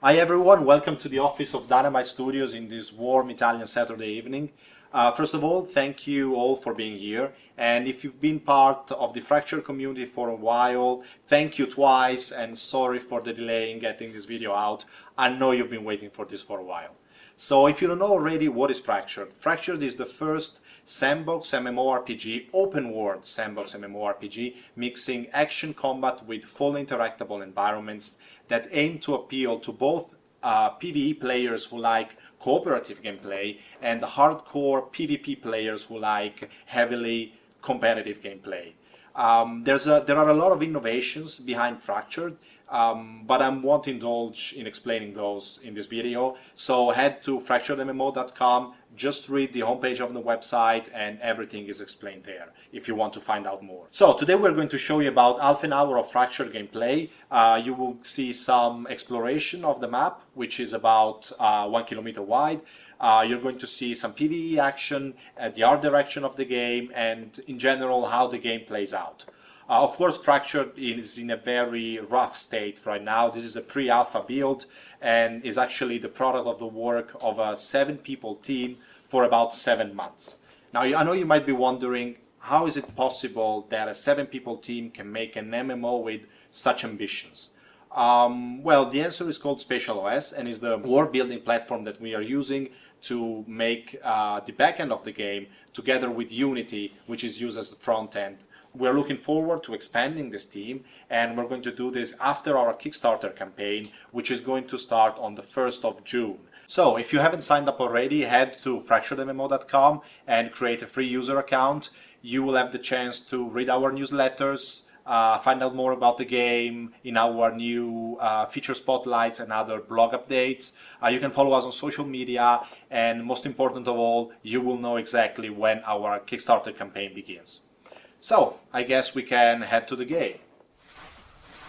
Hi everyone, welcome to the office of Dynamite Studios in this warm Italian Saturday evening. First of all, thank you all for being here, and if you've been part of the Fracture community for a while, thank you twice and sorry for the delay in getting this video out. I know you've been waiting for this for a while. So if you don't know already what is Fractured, Fractured is the first sandbox MMORPG, open world sandbox MMORPG, mixing action combat with fully interactable environments that aim to appeal to both PvE players who like cooperative gameplay and hardcore PvP players who like heavily competitive gameplay. There are a lot of innovations behind Fractured, but I won't indulge in explaining those in this video. So head to fracturedmmo.com, just read the homepage of the website and everything is explained there if you want to find out more. So today we're going to show you about half an hour of Fractured gameplay. You will see some exploration of the map, which is about 1 kilometer wide. You're going to see some PvE action, the art direction of the game, and in general how the game plays out. Of course, Fractured is in a very rough state right now. This is a pre-alpha build and is actually the product of the work of a 7-people team for about 7 months. Now, I know you might be wondering, how is it possible that a 7-people team can make an MMO with such ambitions? Well, the answer is called Spatial OS and is the world building platform that we are using to make the back end of the game together with Unity, which is used as the front end. We're looking forward to expanding this team, and we're going to do this after our Kickstarter campaign, which is going to start on the 1st of June. So if you haven't signed up already, head to fracturedmmo.com and create a free user account. You will have the chance to read our newsletters, find out more about the game in our new feature spotlights and other blog updates. You can follow us on social media, and most important of all, you will know exactly when our Kickstarter campaign begins. So, I guess we can head to the game.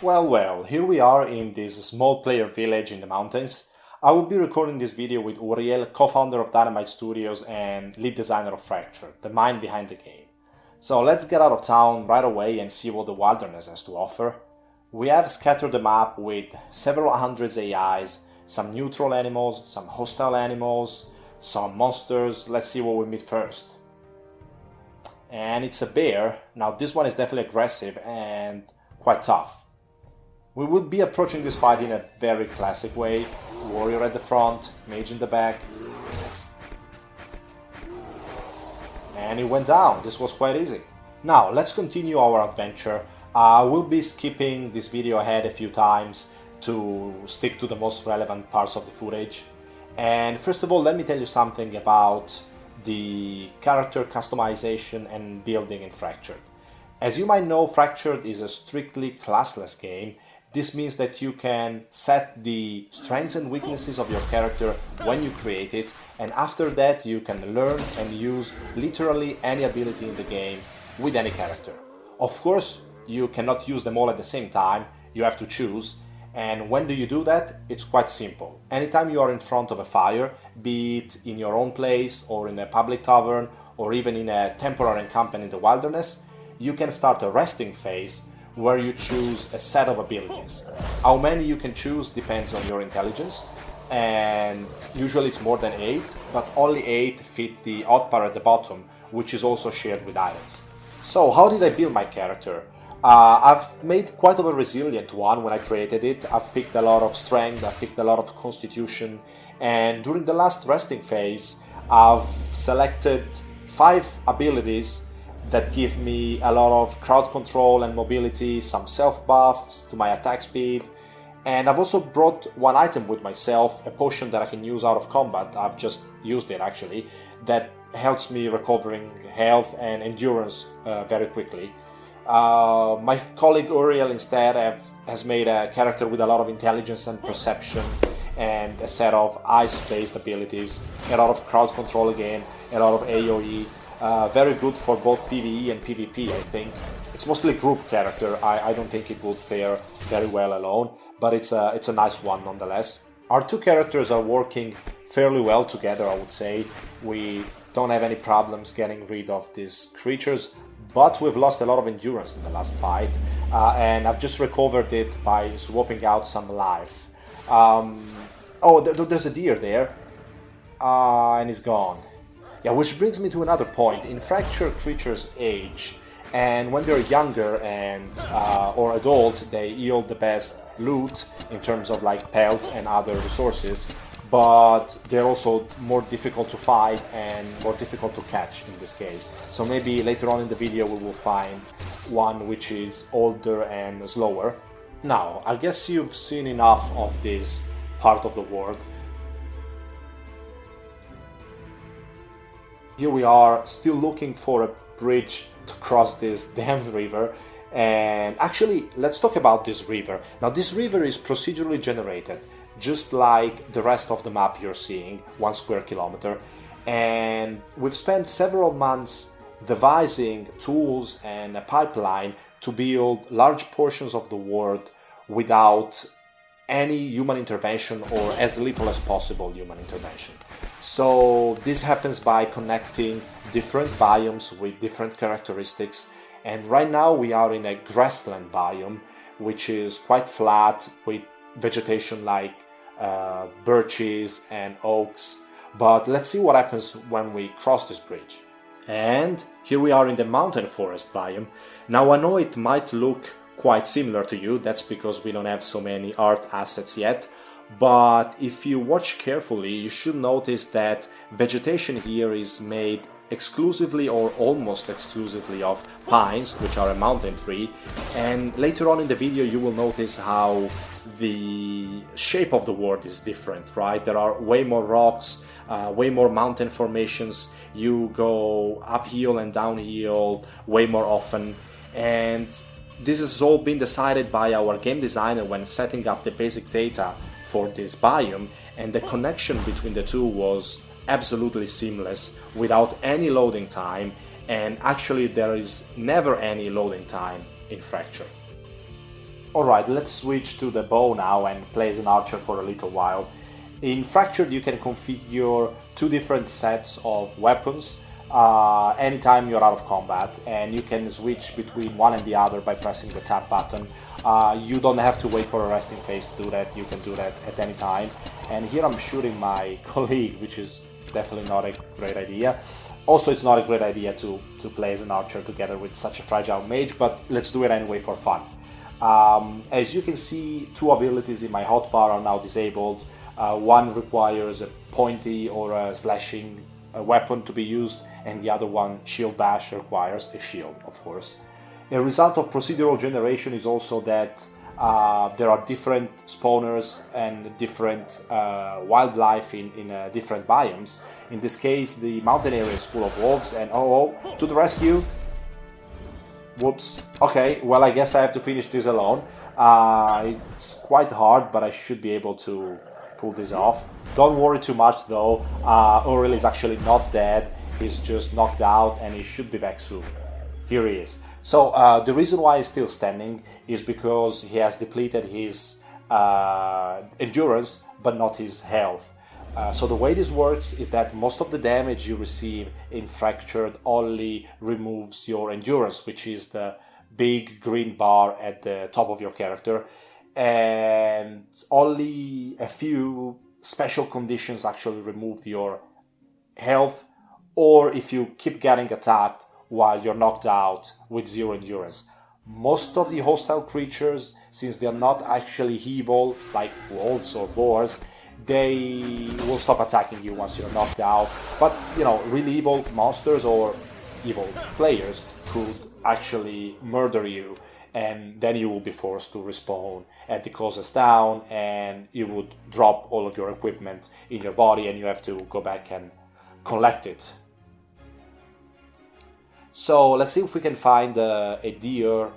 Well, here we are in this small player village in the mountains. I will be recording this video with Uriel, co-founder of Dynamite Studios and lead designer of Fracture, the mind behind the game. So let's get out of town right away and see what the wilderness has to offer. We have scattered the map with several hundreds AIs, some neutral animals, some hostile animals, some monsters. Let's see what we meet first. And it's a bear. Now this one is definitely aggressive and quite tough. We would be approaching this fight in a very classic way. Warrior at the front, mage in the back. And it went down. This was quite easy. Now let's continue our adventure. We'll be skipping this video ahead a few times to stick to the most relevant parts of the footage. And first of all, let me tell you something about the character customization and building in Fractured. As you might know, Fractured is a strictly classless game. This means that you can set the strengths and weaknesses of your character when you create it, and after that you can learn and use literally any ability in the game with any character. Of course, you cannot use them all at the same time, you have to choose. And when do you do that? It's quite simple. Anytime you are in front of a fire, be it in your own place or in a public tavern or even in a temporary encampment in the wilderness, you can start a resting phase where you choose a set of abilities. How many you can choose depends on your intelligence, and usually it's more than 8, but only 8 fit the hotbar at the bottom, which is also shared with items. So how did I build my character? I've made quite of a resilient one when I created it. I've picked a lot of strength, I've picked a lot of constitution, and during the last resting phase, I've selected 5 abilities that give me a lot of crowd control and mobility, some self buffs to my attack speed, and I've also brought one item with myself, a potion that I can use out of combat. I've just used it actually, that helps me recovering health and endurance very quickly. My colleague Uriel instead has made a character with a lot of intelligence and perception and a set of ice-based abilities, a lot of crowd control again, a lot of AoE, very good for both PvE and PvP, I think. It's mostly group character. I don't think it would fare very well alone, but it's a nice one nonetheless. Our two characters are working fairly well together, I would say. We don't have any problems getting rid of these creatures, but we've lost a lot of endurance in the last fight, and I've just recovered it by swapping out some life. Oh, there's a deer there. And he's gone. Yeah, which brings me to another point. In Fracture, creatures age, and when they're younger and or adult, they yield the best loot in terms of like pelts and other resources, but they're also more difficult to fight and more difficult to catch in this case. So maybe later on in the video we will find one which is older and slower. Now, I guess you've seen enough of this part of the world. Here we are, still looking for a bridge to cross this damn river. And actually, let's talk about this river. Now, this river is procedurally generated, just like the rest of the map you're seeing, 1 square kilometer. And we've spent several months devising tools and a pipeline to build large portions of the world without any human intervention, or as little as possible human intervention. So this happens by connecting different biomes with different characteristics, and right now we are in a grassland biome, which is quite flat with vegetation like birches and oaks. But let's see what happens when we cross this bridge. And here we are in the mountain forest biome. Now I know it might look quite similar to you, that's because we don't have so many art assets yet, but if you watch carefully you should notice that vegetation here is made exclusively or almost exclusively of pines, which are a mountain tree, and later on in the video you will notice how the shape of the world is different, right? There are way more rocks, way more mountain formations, you go uphill and downhill way more often, and this has all been decided by our game designer when setting up the basic data for this biome, and the connection between the two was absolutely seamless without any loading time, and actually there is never any loading time in Fracture. Alright, let's switch to the bow now and play as an archer for a little while. In Fractured you can configure 2 different sets of weapons anytime you're out of combat, and you can switch between one and the other by pressing the tab button. You don't have to wait for a resting phase to do that, you can do that at any time. And here I'm shooting my colleague, which is definitely not a great idea. Also, it's not a great idea to play as an archer together with such a fragile mage, but let's do it anyway for fun. As you can see, 2 abilities in my hotbar are now disabled. One requires a pointy or a slashing weapon to be used, and the other one, Shield Bash, requires a shield, of course. A result of procedural generation is also that there are different spawners and different wildlife in different biomes. In this case, the mountain area is full of wolves, and oh, to the rescue! Whoops. Okay, well, I guess I have to finish this alone. It's quite hard, but I should be able to pull this off. Don't worry too much though, Uriel is actually not dead, he's just knocked out and he should be back soon. Here he is. So the reason why he's still standing is because he has depleted his endurance but not his health. So the way this works is that most of the damage you receive in Fractured only removes your endurance, which is the big green bar at the top of your character, and only a few special conditions actually remove your health, or if you keep getting attacked while you're knocked out with 0 endurance. Most of the hostile creatures, since they're not actually evil like wolves or boars, they will stop attacking you once you're knocked out. But, you know, really evil monsters or evil players could actually murder you, and then you will be forced to respawn at the closest town, and you would drop all of your equipment in your body and you have to go back and collect it. So let's see if we can find a deer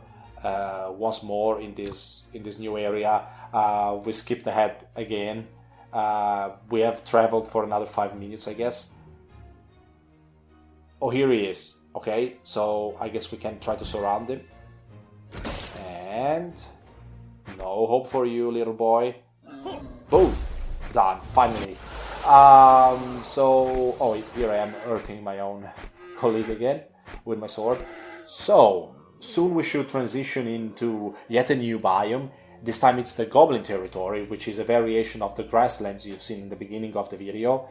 once more in this new area. We skipped ahead again. We have traveled for another 5 minutes, I guess. Oh, here he is. Okay, so I guess we can try to surround him. And no hope for you, little boy. Boom! Done, finally. Oh, here I am hurting my own colleague again with my sword. So soon we should transition into yet a new biome, This time it's the Goblin Territory, which is a variation of the grasslands you've seen in the beginning of the video.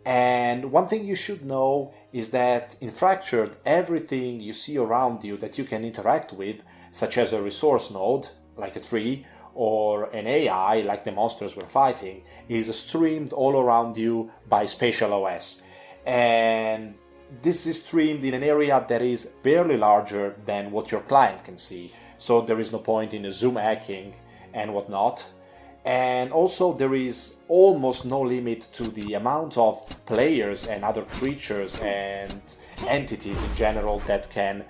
And one thing you should know is that in Fractured, everything you see around you that you can interact with, such as a resource node, like a tree, or an AI, like the monsters we're fighting, is streamed all around you by Spatial OS. And this is streamed in an area that is barely larger than what your client can see. So there is no point in zoom hacking and whatnot. And also there is almost no limit to the amount of players and other creatures and entities in general that can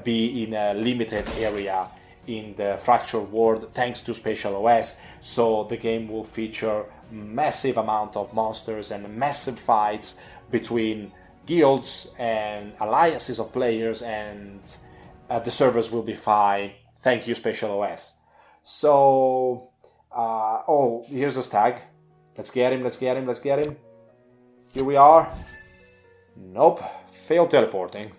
be in a limited area in the Fractured world thanks to Spatial OS. So the game will feature massive amount of monsters and massive fights between guilds and alliances of players, and the servers will be fine. Thank you, Spatial OS. So oh, here's a stag. Let's get him, let's get him, let's get him. Here we are. Nope, failed teleporting.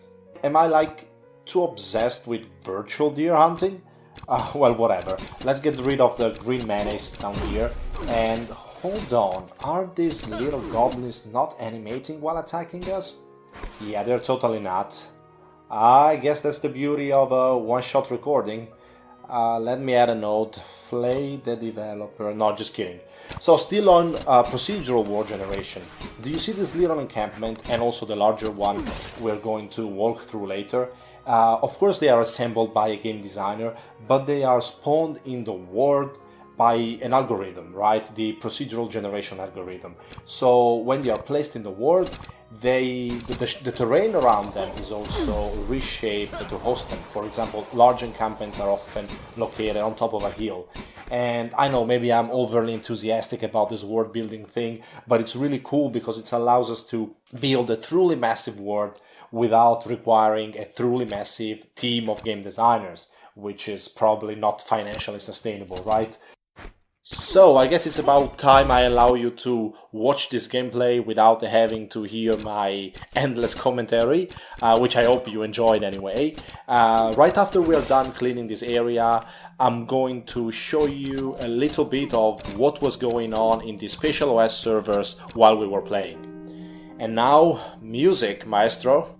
Am I like too obsessed with virtual deer hunting? Well, whatever. Let's get rid of the green menace down here. And hold on, are these little goblins not animating while attacking us? Yeah, they're totally not. I guess that's the beauty of a one-shot recording. Let me add a note. Flay the developer. No, just kidding. So still on procedural war generation. Do you see this little encampment and also the larger one we're going to walk through later? Of course they are assembled by a game designer, but they are spawned in the world by an algorithm, right? The procedural generation algorithm. So when they are placed in the world, the terrain around them is also reshaped to host them. For example, large encampments are often located on top of a hill. And I know maybe I'm overly enthusiastic about this world building thing, but it's really cool because it allows us to build a truly massive world without requiring a truly massive team of game designers, which is probably not financially sustainable, right? So I guess it's about time I allow you to watch this gameplay without having to hear my endless commentary, which I hope you enjoyed anyway. Right after we are done cleaning this area, I'm going to show you a little bit of what was going on in the Spatial OS servers while we were playing. And now, music, maestro.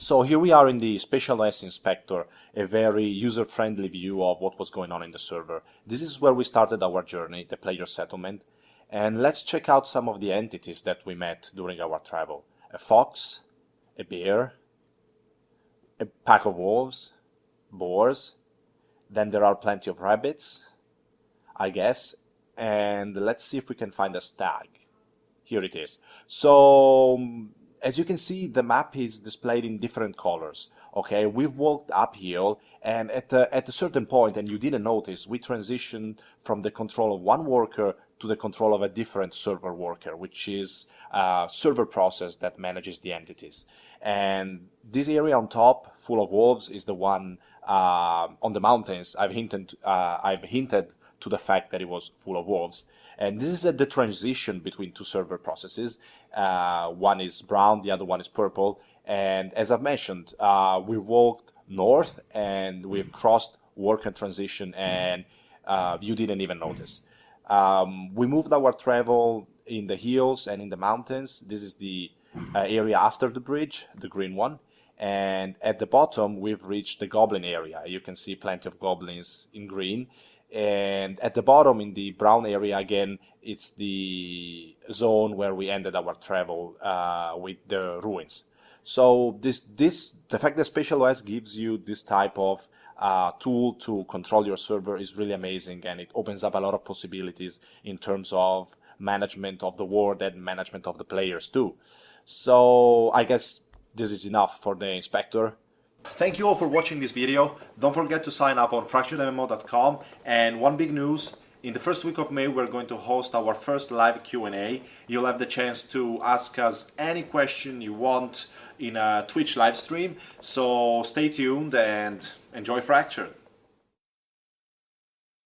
So here we are in the Special OS Inspector, a very user-friendly view of what was going on in the server. This is where we started our journey, the player settlement. And let's check out some of the entities that we met during our travel. A fox, a bear, a pack of wolves, boars, then there are plenty of rabbits, I guess, and let's see if we can find a stag. Here it is. So, as you can see, the map is displayed in different colors. Okay, we've walked uphill, and at a certain point, and you didn't notice, we transitioned from the control of one worker to the control of a different server worker, which is a server process that manages the entities. And this area on top, full of wolves, is the one on the mountains. I've hinted to the fact that it was full of wolves. And this is at the transition between two server processes. One is brown, the other one is purple. And as I've mentioned, we walked north and we've crossed worker transition, and you didn't even notice. We moved our travel in the hills and in the mountains. This is the area after the bridge, the green one. And at the bottom, we've reached the Goblin Area. You can see plenty of goblins in green. And at the bottom, in the brown area, again, it's the zone where we ended our travel with the ruins. So the fact that Special OS gives you this type of tool to control your server is really amazing, and it opens up a lot of possibilities in terms of management of the world and management of the players too. So I guess this is enough for the inspector. Thank you all for watching this video. Don't forget to sign up on fracturedmmo.com. And one big news, in the first week of May we're going to host our first live Q&A. You'll have the chance to ask us any question you want in a Twitch live stream. So stay tuned and enjoy Fractured.